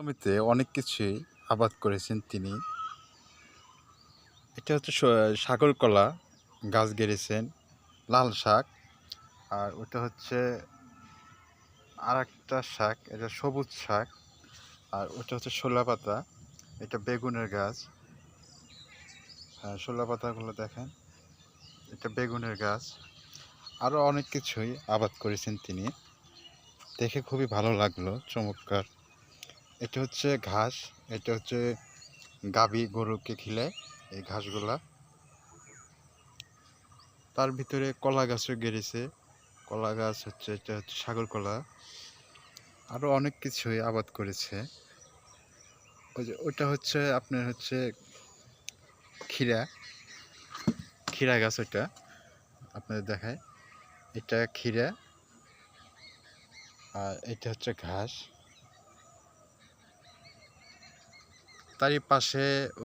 জমিতে অনেক কিছুই আবাদ করেছেন তিনি। এটা হচ্ছে সাগর কলা গাছ গেড়েছেন, লাল শাক, আর ওটা হচ্ছে আরেকটা শাক, এটা সবুজ শাক, আর ওটা হচ্ছে শোলা পাতা, এটা বেগুনের গাছ। হ্যাঁ, শোলা পাতাগুলো দেখেন, এটা বেগুনের গাছ। আরও অনেক কিছুই আবাদ করেছেন তিনি, দেখে খুবই ভালো লাগলো, চমৎকার। এটা হচ্ছে ঘাস, এটা হচ্ছে গাভী গরুকে খিলায় এই ঘাসগুলা। তার ভিতরে কলা গাছও গেড়েছে, কলা গাছ হচ্ছে, এটা হচ্ছে সাগর কলা। আরও অনেক কিছুই আবাদ করেছে। ওই যে ওটা হচ্ছে আপনার হচ্ছে ক্ষীরা, ক্ষীরা গাছ, ওটা আপনাদের দেখায়, এটা ক্ষীরা, আর এটা হচ্ছে ঘাস। তারই পাশে